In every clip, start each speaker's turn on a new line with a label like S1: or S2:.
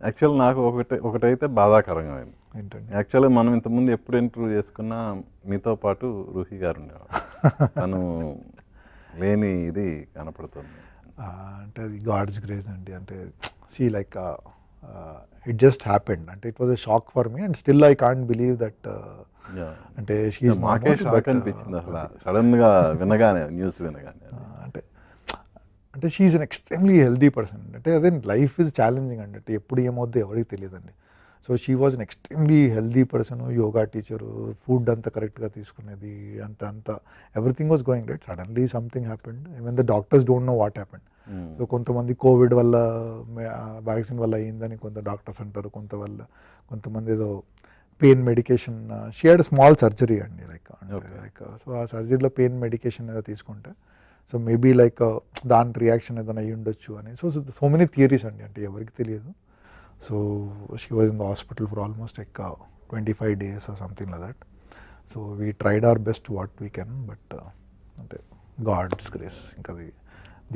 S1: Actual నాకు ఒకటైతే బాధాకరంగా అయింది.
S2: ఏంటండి?
S1: యాక్చువల్గా మనం ఇంతకుముందు ఎప్పుడు ఇంటర్వ్యూ చేసుకున్నా మీతో పాటు రూహి గారు ఉండేవారు. తను లేని ఇది కనపడుతుంది.
S2: అంటే అది గాడ్స్ గ్రేస్ అండి. అంటే see like it just happened. అంటే it was a shock for me and still I can't believe that. అంటే
S1: మాకే షాక్ అనిపించింది అసలు సడన్గా వినగానే, న్యూస్ వినగానే.
S2: అంటే she's an extremely healthy person. అంటే అదే లైఫ్ ఈజ్ ఛాలెంజింగ్ అండి. అంటే ఎప్పుడు ఏమవుద్దో ఎవరికి తెలియదండి. So she was an extremely healthy person, yoga teacher, food అంతా కరెక్ట్గా తీసుకునేది, అంతా everything was going right. Suddenly something happened. Even the doctors don't know what happened. So కొంతమంది కోవిడ్ వల్ల, వ్యాక్సిన్ వల్ల అయిందని కొంత డాక్టర్స్ అంటారు, కొంతమంది ఏదో pain medication. She had small surgery అండి, లైక్ సో ఆ సర్జరీలో పెయిన్ మెడికేషన్ ఏదో తీసుకుంటే సో మేబీ లైక్ దాని రియాక్షన్ ఏదైనా అయ్యి ఉండొచ్చు అని. సో మెనీ థియరీస్ అండి, అంటే ఎవరికి తెలియదు. So she was in the hospital for almost like 25 days or something like that. So we tried our best what we can, but అంటే గాడ్స్ గ్రేస్, ఇంకా అది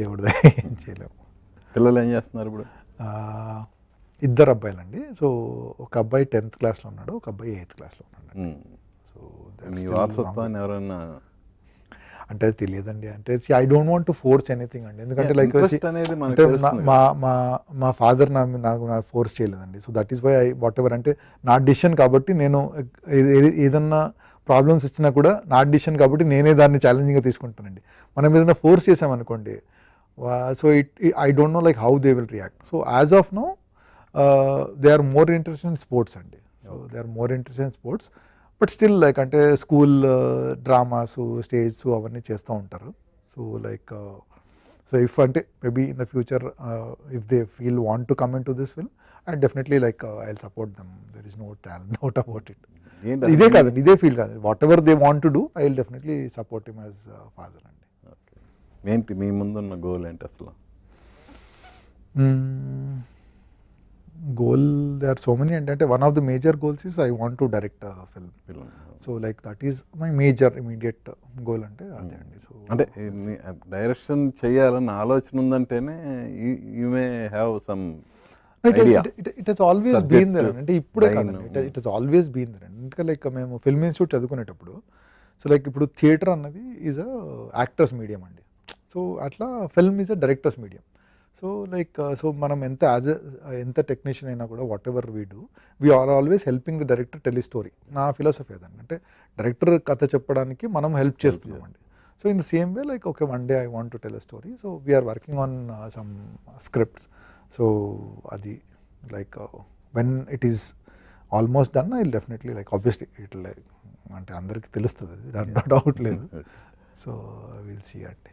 S2: దేవుడిదే, ఏం చేయలేము.
S1: పిల్లలు ఏం చేస్తున్నారు ఇప్పుడు?
S2: ఇద్దరు అబ్బాయిలండి. సో ఒక అబ్బాయి 10th classలో ఉన్నాడు, ఒక అబ్బాయి 8th classలో ఉన్నాడు. సో
S1: మీ వారసత్వాన్ని ఎవరైనా
S2: అంటే తెలియదండి. అంటే I don't want to force anything అండి. ఎందుకంటే లైక్ మా ఫాదర్ నాకు ఫోర్స్ చేయలేదండి. So that is why I whatever, అంటే నా డిసిషన్ కాబట్టి నేను ఏదన్నా ప్రాబ్లమ్స్ వచ్చినా కూడా నా డిసిషన్ కాబట్టి నేనే దాన్ని ఛాలెంజింగ్గా తీసుకుంటానండి. మనం ఏదైనా ఫోర్స్ చేసామనుకోండి, so I don't know like how they will react. So as of now they are more interested in sports అండి. So they are more interested in sports, but still like అంటే school dramas, stage అవన్నీ చేస్తూ ఉంటారు. So like so if అంటే maybe in the future if they feel want to come in to this film, and definitely like I will support them. There is no doubt about it. ఇదే కాదండి, ఇదే feel కాదు, whatever they want to do I will definitely support him as father అండి.
S1: ఏంటి మీ ముందున్న goal ఏంటి అసలు?
S2: Goal they are so many. అంటే one of the major goals is I want to direct film. So like that is my major immediate goal, అంటే అదే అండి. సో
S1: అంటే డైరెక్షన్ చేయాలన్న ఆలోచన ఉందంటేనే you may have some idea.
S2: It has always been there. అంటే ఇప్పుడే కాదండి, it has always been there. అంటే లైక్ మేము ఫిల్మ్ ఇన్స్టిట్యూట్ చదువుకునేటప్పుడు, సో లైక్ ఇప్పుడు థియేటర్ అన్నది ఈజ్ అ యాక్టర్స్ మీడియం అండి. సో అట్లా film is a director's medium. So like so మనం ఎంత టెక్నీషియన్ అయినా కూడా whatever we do, we are always helping the director tell ఈ స్టోరీ. నా ఫిలాసఫీ అదండి. అంటే డైరెక్టర్ కథ చెప్పడానికి మనం హెల్ప్ చేస్తున్నామండి. So in the same way like okay, one day I want to tell a story, so we're working on some scripts. So అది like when it is almost done I will definitely like obviously it like అంటే అందరికీ తెలుస్తుంది, అది దాంట్లో doubt లేదు. So will see అంటే